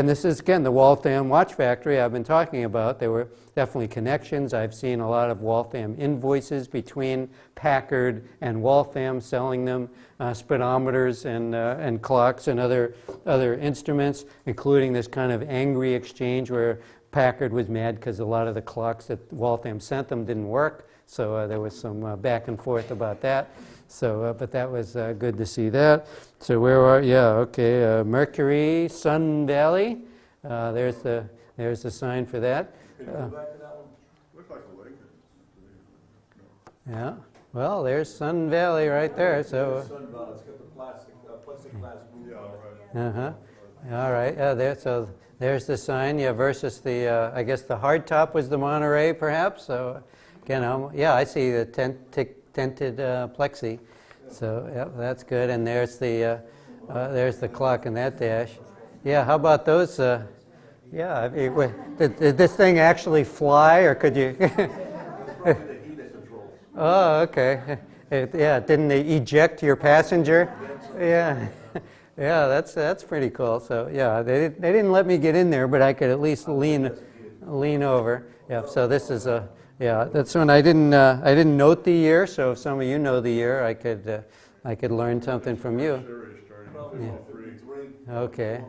Speaker 1: this is again the Waltham watch factory I've been talking about. There were definitely connections. I've seen a lot of Waltham invoices between Packard and Waltham selling them speedometers and clocks and other instruments, including this kind of angry exchange where Packard was mad because a lot of the clocks that Waltham sent them didn't work. So there was some back and forth about that. So, but that was good to see that. So where are, yeah, okay, Mercury, Sun Valley. There's the sign for that.
Speaker 4: Can you go back to that one?
Speaker 3: Looked like a Lincoln.
Speaker 1: Yeah, well, there's Sun Valley right there, so.
Speaker 4: Sunbelt, it's got the plastic glass roof on it.
Speaker 1: Uh-huh. All right, there, so there's the sign, yeah, versus the, I guess the hard top was the Monterey, perhaps. So, again, yeah, I see the tented plexi. So, yeah, that's good. And there's the clock in that dash. Yeah, how about those? Yeah, I mean, did this thing actually fly, or could you?
Speaker 4: That's probably the heat it controls.
Speaker 1: Oh, okay. Yeah, didn't they eject your passenger? Yeah. Yeah, that's pretty cool. So yeah, they didn't let me get in there, but I could at least lean over. Yeah. So this is a that's when I didn't note the year. So if some of you know the year, I could learn something from you.
Speaker 3: Series starting in 53.
Speaker 1: Okay.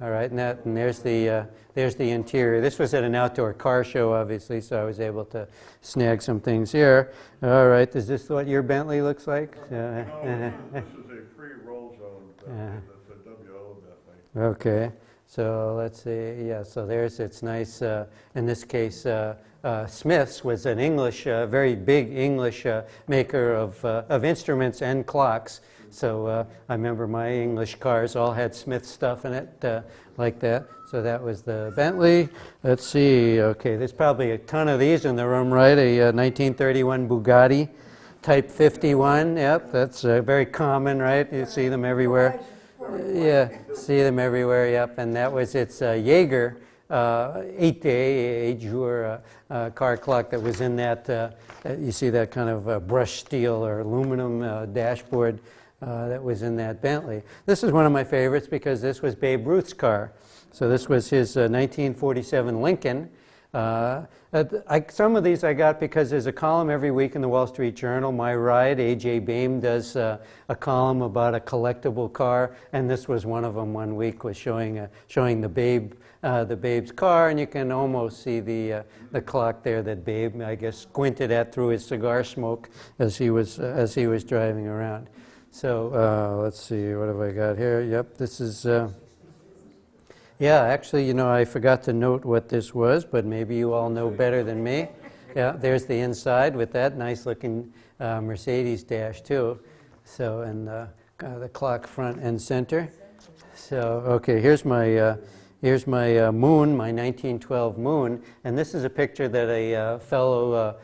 Speaker 1: All right. And there's the interior. This was at an outdoor car show, obviously, so I was able to snag some things here. All right. Is this what your Bentley looks like?
Speaker 3: No, this is a free roll zone Bentley. That's a WO Bentley.
Speaker 1: Okay, so let's see, yeah, so it's nice, in this case, Smith's was an English, very big English maker of instruments and clocks. So I remember my English cars all had Smith stuff in it, like that. So that was the Bentley. Let's see, okay, there's probably a ton of these in the room, right? A 1931 Bugatti Type 51, yep, that's very common, right? You see them everywhere. Yeah, see them everywhere, yep. And that was its Jaeger 8-day jour car clock that was in that, you see that kind of brushed steel or aluminum dashboard that was in that Bentley. This is one of my favorites because this was Babe Ruth's car. So this was his 1947 Lincoln. Some of these I got because there's a column every week in the Wall Street Journal, My Ride. A.J. Baim does a column about a collectible car, and this was one of them. One week was showing the Babe's car, and you can almost see the clock there that Babe, I guess, squinted at through his cigar smoke as he was driving around. So let's see, what have I got here? Yep, this is. Yeah, actually, I forgot to note what this was, but maybe you all know better than me. Yeah, there's the inside with that nice-looking Mercedes dash too. So, and the clock front and center. So, okay, here's my moon, my 1912 moon, and this is a picture that a fellow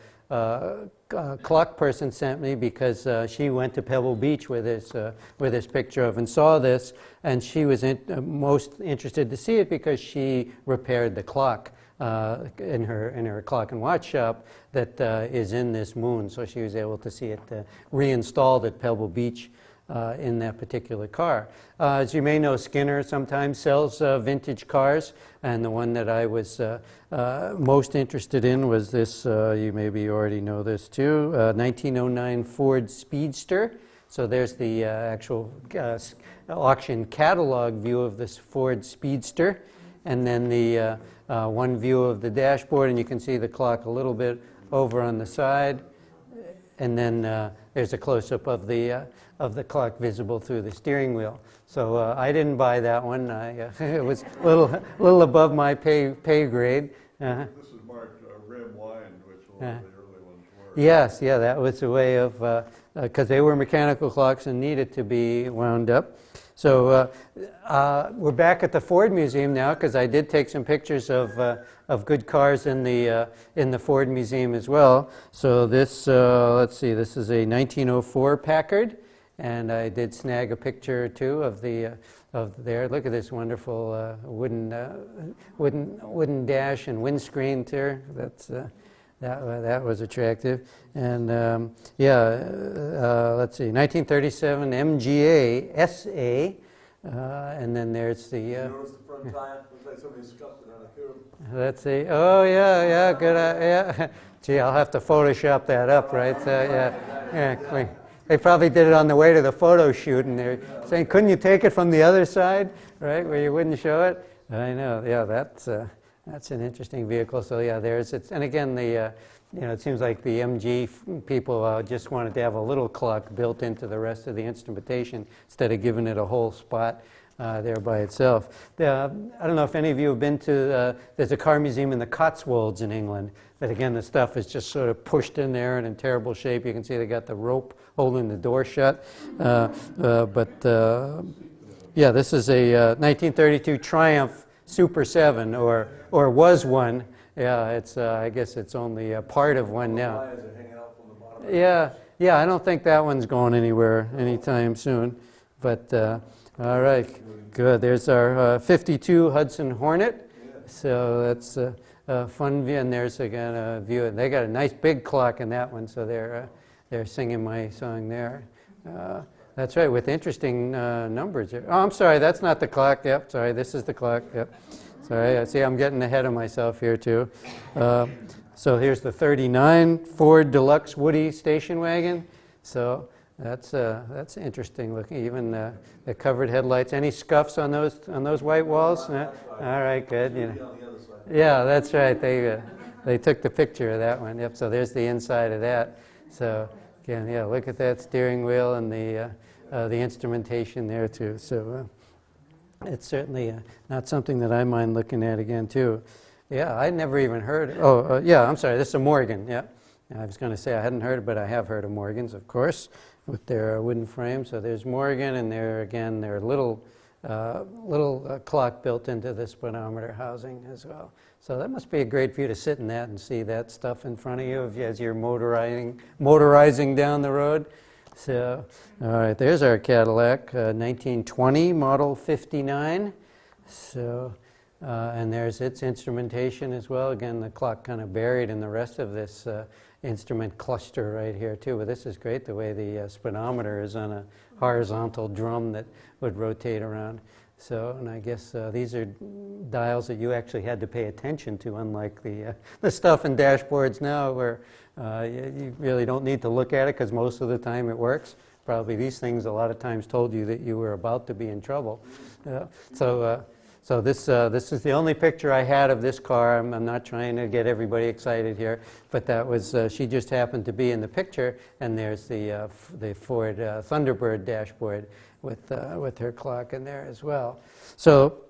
Speaker 1: clock person sent me because she went to Pebble Beach with this picture of and saw this, and she was most interested to see it because she repaired the clock in her clock and watch shop that is in this moon, so she was able to see it reinstalled at Pebble Beach in that particular car. As you may know, Skinner sometimes sells vintage cars, and the one that I was most interested in was this, you maybe already know this too, 1909 Ford Speedster. So there's the actual auction catalog view of this Ford Speedster, and then the one view of the dashboard, and you can see the clock a little bit over on the side, and then there's a close-up of the clock visible through the steering wheel. So I didn't buy that one. It was a little above my pay grade.
Speaker 3: This is marked rim wind, which a lot of the early ones were.
Speaker 1: Yes, yeah, that was a way of, because they were mechanical clocks and needed to be wound up. So we're back at the Ford Museum now because I did take some pictures of good cars in the Ford Museum as well. So this, let's see, this is a 1904 Packard, and I did snag a picture or two of there. Look at this wonderful wooden dash and windscreen there. That was attractive. And let's see, 1937 MGA SA And then there's the,
Speaker 4: You notice the front tire? Looks like somebody scuffed it on a curb.
Speaker 1: let's see, oh, yeah, good, yeah. Gee, I'll have to Photoshop that up, right? So, yeah. They probably did it on the way to the photo shoot, and they're saying, couldn't you take it from the other side, right, where you wouldn't show it? I know, yeah, that's an interesting vehicle. So yeah, and again, it seems like the MG people just wanted to have a little clock built into the rest of the instrumentation instead of giving it a whole spot there by itself. I don't know if any of you have been to, there's a car museum in the Cotswolds in England, but again, the stuff is just sort of pushed in there and in terrible shape. You can see they got the rope holding the door shut. Yeah, this is a 1932 Triumph Super 7, or was one. Yeah, it's I guess it's only a part of one now.
Speaker 4: Tires are hanging out from the bottom.
Speaker 1: Yeah, I don't think that one's going anywhere anytime soon. But all right, good. There's our 52 Hudson Hornet. So that's a fun view, and there's again a view. They got a nice big clock in that one, so they're singing my song there. That's right, with interesting numbers. Oh, I'm sorry, that's not the clock. Yep, sorry, this is the clock. Yep. Sorry, see, I'm getting ahead of myself here, too. So here's the 39 Ford Deluxe Woody station wagon. So that's interesting looking. Even the covered headlights. Any scuffs on those white walls? All right, good. You know. Yeah, that's right. They took the picture of that one. Yep. So there's the inside of that. So again, yeah, look at that steering wheel and the instrumentation there too. So it's certainly not something that I mind looking at again too. Yeah, I'd never even heard. Yeah, I'm sorry. This is a Morgan. Yeah, I was going to say I hadn't heard it, but I have heard of Morgans, of course, with their wooden frame. So there's Morgan, and their little clock built into the speedometer housing as well. So that must be a great view to sit in that and see that stuff in front of you as you're motorizing down the road. So, all right, there's our Cadillac, 1920 Model 59. So, and there's its instrumentation as well. Again, the clock kind of buried in the rest of this instrument cluster right here too. But this is great, the way the speedometer is on a horizontal drum that would rotate around. So, and I guess these are dials that you actually had to pay attention to, unlike the stuff in dashboards now where you really don't need to look at it because most of the time it works. Probably these things a lot of times told you that you were about to be in trouble. So this is the only picture I had of this car. I'm not trying to get everybody excited here, but that was, she just happened to be in the picture, and there's the Ford Thunderbird dashboard with her clock in there as well. So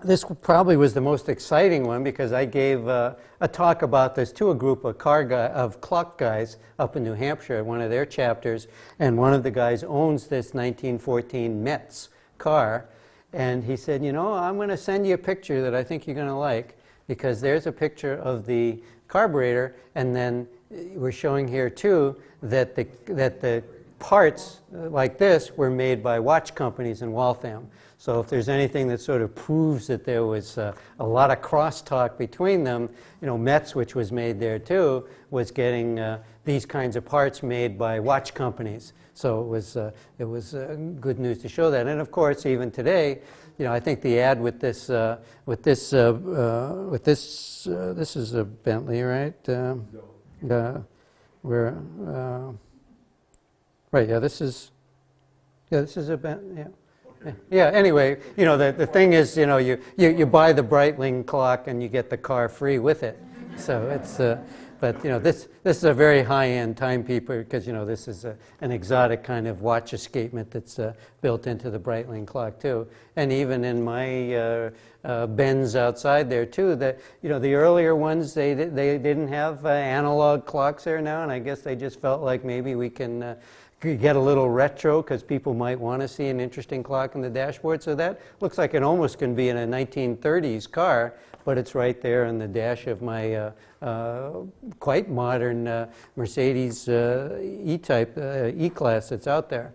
Speaker 1: this probably was the most exciting one because I gave a talk about this to a group of clock guys up in New Hampshire at one of their chapters, and one of the guys owns this 1914 Metz car. And he said, you know, I'm going to send you a picture that I think you're going to like, because there's a picture of the carburetor, and then we're showing here too that the parts like this were made by watch companies in Waltham. So if there's anything that sort of proves that there was a lot of crosstalk between them, you know, Metz, which was made there too, was getting these kinds of parts made by watch companies. So it was good news to show that. And of course, even today, you know, I think the ad with this this is a Bentley, right? Right. Yeah. This is a Bentley. Yeah. Yeah, anyway, you know, the thing is, you know, you buy the Breitling clock and you get the car free with it. So it's, but, you know, this is a very high-end timekeeper because, you know, this is an exotic kind of watch escapement that's built into the Breitling clock, too. And even in my Benz outside there, too, that, you know, the earlier ones, they didn't have analog clocks there now, and I guess they just felt like maybe we can get a little retro because people might want to see an interesting clock in the dashboard. So that looks like it almost can be in a 1930s car, but it's right there in the dash of my quite modern Mercedes E-Type, E-Class that's out there.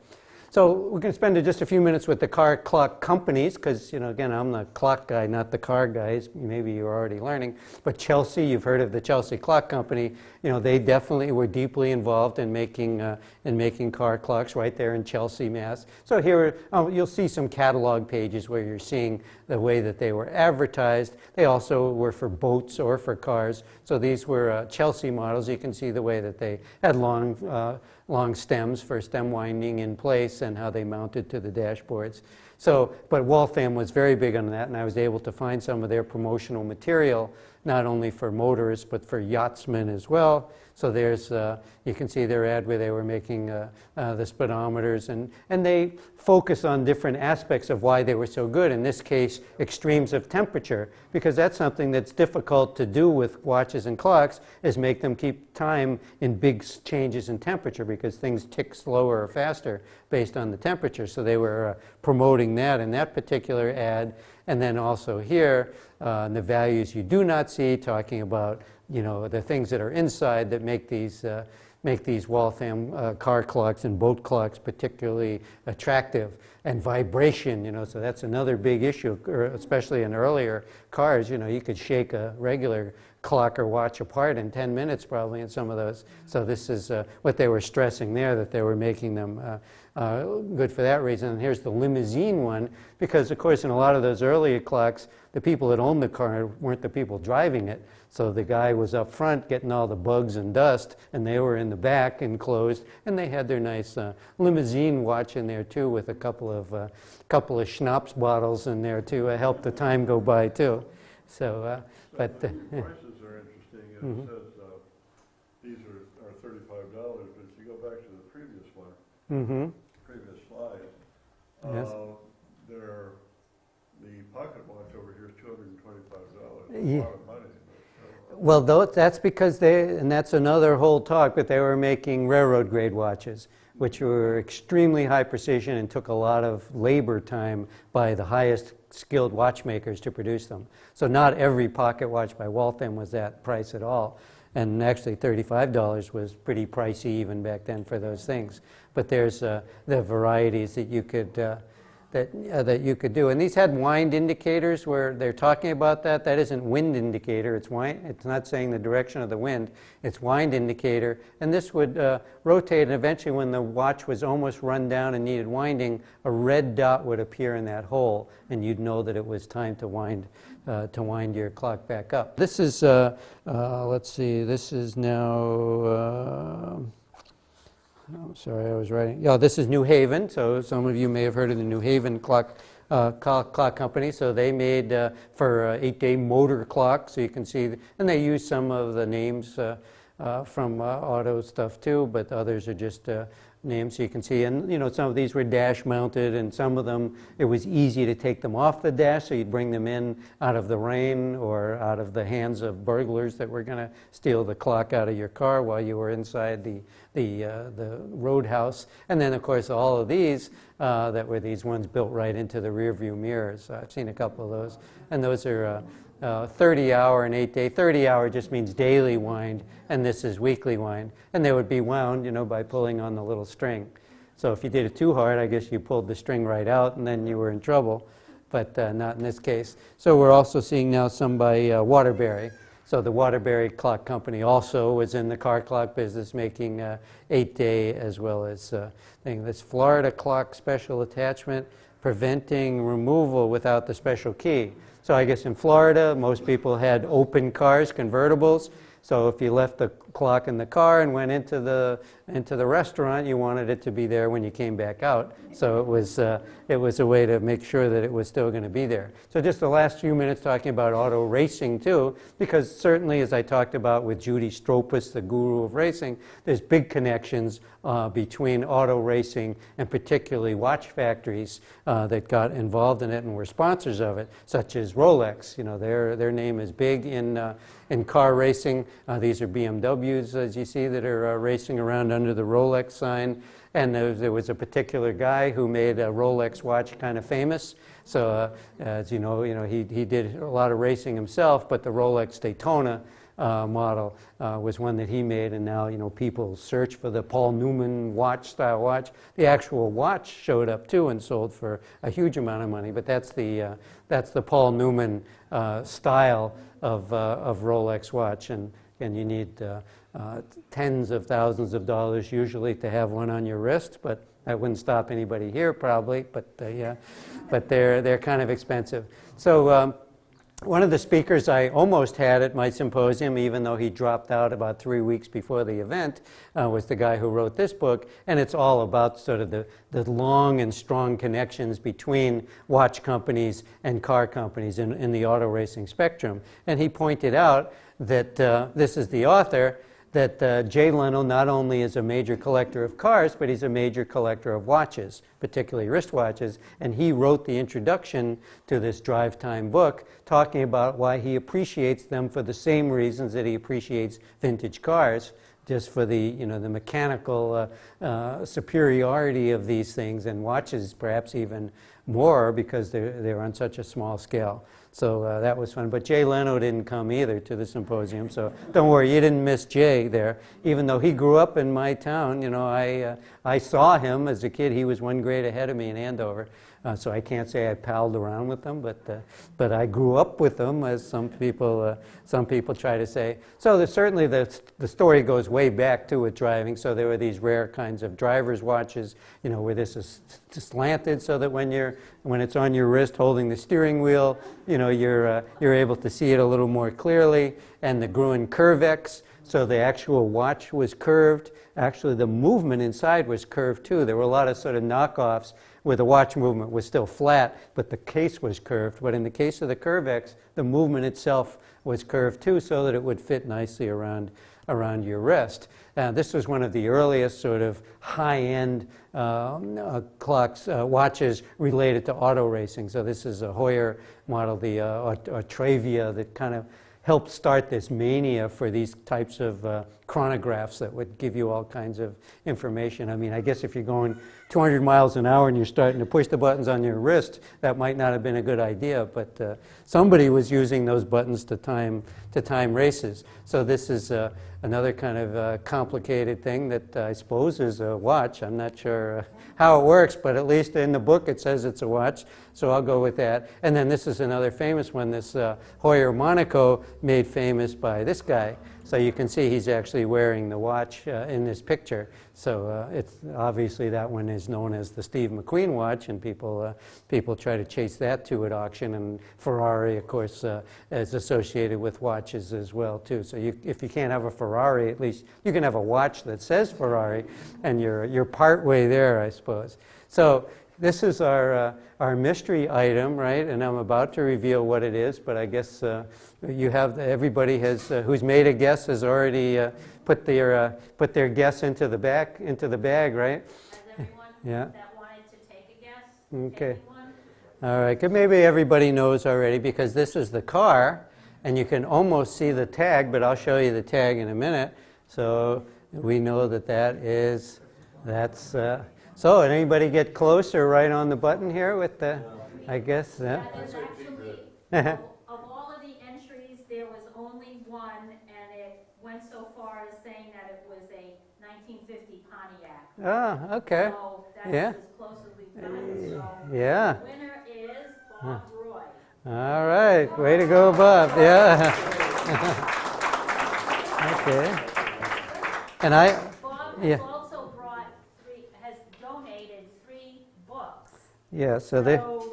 Speaker 1: So we're going to spend just a few minutes with the car clock companies because, again, I'm the clock guy, not the car guys. Maybe you're already learning. But Chelsea, you've heard of the Chelsea Clock Company. They definitely were deeply involved in making car clocks right there in Chelsea, Mass. So here you'll see some catalog pages where you're seeing the way that they were advertised. They also were for boats or for cars. So these were Chelsea models. You can see the way that they had long stems for stem winding in place and how they mounted to the dashboards. But Waltham was very big on that, and I was able to find some of their promotional material, not only for motorists, but for yachtsmen as well. So there's, you can see their ad where they were making the speedometers, and they focus on different aspects of why they were so good. In this case, extremes of temperature, because that's something that's difficult to do with watches and clocks, is make them keep time in big changes in temperature, because things tick slower or faster based on the temperature. So they were promoting that in that particular ad. And then also here, the values you do not see, talking about the things that are inside that make these Waltham car clocks and boat clocks particularly attractive. And vibration, so that's another big issue, especially in earlier cars. You could shake a regular clock or watch apart in 10 minutes probably in some of those. So this is what they were stressing there, that they were making them good for that reason. And here's the limousine one, because of course in a lot of those earlier clocks, the people that owned the car weren't the people driving it. So the guy was up front getting all the bugs and dust, and they were in the back enclosed, and they had their nice limousine watch in there too, with a couple of schnapps bottles in there to help the time go by too. So, but
Speaker 3: the prices are interesting. It says these are $35, but if you go back to the previous one, previous slide,
Speaker 1: Yes.
Speaker 3: the pocket watch over here is $225.
Speaker 1: Yeah.
Speaker 3: A lot of money.
Speaker 1: Well, that's because and that's another whole talk, but they were making railroad grade watches, which were extremely high precision and took a lot of labor time by the highest skilled watchmakers to produce them. So not every pocket watch by Waltham was that price at all. And actually $35 was pretty pricey even back then for those things. But there's the varieties that you could that you could do. And these had wind indicators where they're talking about that. That isn't wind indicator, it's wind. It's not saying the direction of the wind, it's wind indicator. And this would rotate, and eventually when the watch was almost run down and needed winding, a red dot would appear in that hole, and you'd know that it was time to wind your clock back up. This is, let's see, this is now, I'm sorry, I was writing. Yeah, this is New Haven. So some of you may have heard of the New Haven clock company. So they made for 8-day motor clock. So you can see, and they use some of the names from auto stuff too, but others are just names. So you can see, and some of these were dash mounted, and some of them it was easy to take them off the dash. So you'd bring them in out of the rain or out of the hands of burglars that were going to steal the clock out of your car while you were inside the roadhouse. And then of course all of these that were these ones built right into the rear view mirrors. I've seen a couple of those, and those are 30-hour and 8-day. 30-hour just means daily wind, and this is weekly wind. And they would be wound, by pulling on the little string. So if you did it too hard, I guess you pulled the string right out, and then you were in trouble. But not in this case. So we're also seeing now some by Waterbury. So the Waterbury Clock Company also was in the car clock business, making 8-day as well as this Florida Clock Special Attachment, preventing removal without the special key. So I guess in Florida, most people had open cars, convertibles. So if you left the clock in the car and went into the restaurant, you wanted it to be there when you came back out. So it was a way to make sure that it was still going to be there. So just the last few minutes talking about auto racing too, because certainly as I talked about with Judy Stropus, the guru of racing, there's big connections between auto racing and particularly watch factories that got involved in it and were sponsors of it, such as Rolex. Their name is big in car racing. These are BMWs, as you see, that are racing around under the Rolex sign. And there was a particular guy who made a Rolex watch kind of famous. So as you know, he did a lot of racing himself, but the Rolex Daytona model was one that he made, and now, you know, people search for the Paul Newman style watch. The actual watch showed up too and sold for a huge amount of money, but that's the Paul Newman style of Rolex watch, and you need tens of thousands of dollars usually to have one on your wrist, but that wouldn't stop anybody here probably, but yeah, but they're kind of expensive. So one of the speakers I almost had at my symposium, even though he dropped out about 3 weeks before the event, was the guy who wrote this book, and it's all about sort of the long and strong connections between watch companies and car companies in the auto racing spectrum. And he pointed out that, this is the author, that Jay Leno not only is a major collector of cars, but he's a major collector of watches, particularly wristwatches, and he wrote the introduction to this Drive Time book, talking about why he appreciates them for the same reasons that he appreciates vintage cars, just for the, you know, the mechanical superiority of these things, and watches perhaps even more because they're on such a small scale. So that was fun. But Jay Leno didn't come either to the symposium, so don't worry, you didn't miss Jay there. Even though he grew up in my town, you know, I saw him as a kid. He was 1 grade ahead of me in Andover, so I can't say I palled around with them, but I grew up with them, as some people try to say. So certainly the story goes way back to with driving. So there were these rare kinds of driver's watches, you know, where this is slanted so that when it's on your wrist holding the steering wheel, you know, you're able to see it a little more clearly. And the Gruen Curvex, so the actual watch was curved. Actually, the movement inside was curved too. There were a lot of sort of knockoffs where the watch movement was still flat, but the case was curved. But in the case of the Curvex, the movement itself was curved too, so that it would fit nicely around your wrist. This was one of the earliest sort of high-end clocks, watches related to auto racing. So this is a Heuer model, the Artravia, that kind of helped start this mania for these types of chronographs that would give you all kinds of information. I mean, I guess if you're going 200 miles an hour and you're starting to push the buttons on your wrist, that might not have been a good idea, but somebody was using those buttons to time races. So this is another kind of complicated thing that I suppose is a watch. I'm not sure how it works, but at least in the book it says it's a watch, so I'll go with that. And then this is another famous one, this Heuer Monaco, made famous by this guy. So you can see he's actually wearing the watch in this picture. So it's obviously that one is known as the Steve McQueen watch, and people try to chase that too at auction. And Ferrari, of course, is associated with watches as well too. So if you can't have a Ferrari, at least you can have a watch that says Ferrari, and you're part way there, I suppose. So this is our mystery item, right? And I'm about to reveal what it is, but I guess you have, everybody has who's made a guess has already put their guess into the bag, right?
Speaker 2: Has everyone
Speaker 1: Yeah.
Speaker 2: that wanted to take a guess?
Speaker 1: Okay.
Speaker 2: Take one?
Speaker 1: All right, good. Maybe everybody knows already because this is the car, and you can almost see the tag, but I'll show you the tag in a minute. So we know that's. So did anybody get closer right on the button here with the? I guess.
Speaker 2: That is actually, of all of the entries, there was only one, and it went so far as saying that it was a 1950 Pontiac.
Speaker 1: Oh, okay.
Speaker 2: So that's
Speaker 1: Yeah.
Speaker 2: as close as we've gotten. So
Speaker 1: Yeah.
Speaker 2: the winner is Bob Roy.
Speaker 1: All right, way to go, Bob. Yeah. Okay. And
Speaker 2: Bob
Speaker 1: Yeah.
Speaker 2: has also has donated 3 books.
Speaker 1: yeah. So they.
Speaker 2: So,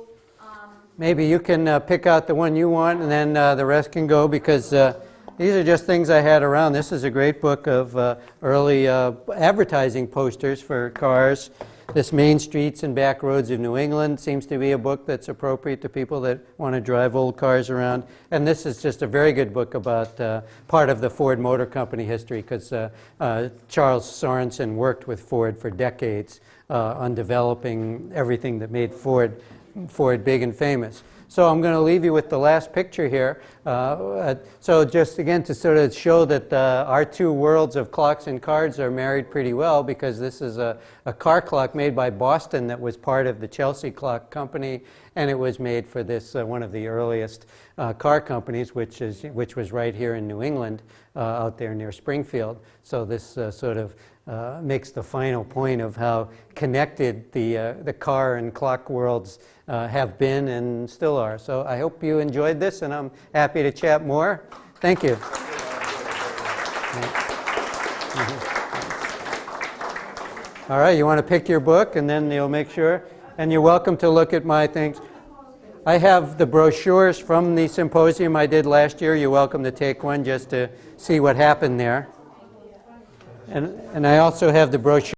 Speaker 1: Maybe you can pick out the one you want, and then the rest can go, because these are just things I had around. This is a great book of early advertising posters for cars. This Main Streets and Back Roads of New England seems to be a book that's appropriate to people that want to drive old cars around. And this is just a very good book about part of the Ford Motor Company history, because Charles Sorensen worked with Ford for decades on developing everything that made Ford big and famous. So I'm going to leave you with the last picture here. So just again to sort of show that our two worlds of clocks and cards are married pretty well, because this is a car clock made by Boston that was part of the Chelsea Clock Company, and it was made for this one of the earliest car companies, which was right here in New England, out there near Springfield. So this sort of makes the final point of how connected the car and clock worlds have been and still are. So I hope you enjoyed this, and I'm happy to chat more. Thank you. All right, you want to pick your book, and then you'll make sure. And you're welcome to look at my things. I have the brochures from the symposium I did last year. You're welcome to take one just to see what happened there. And I also have the brochure.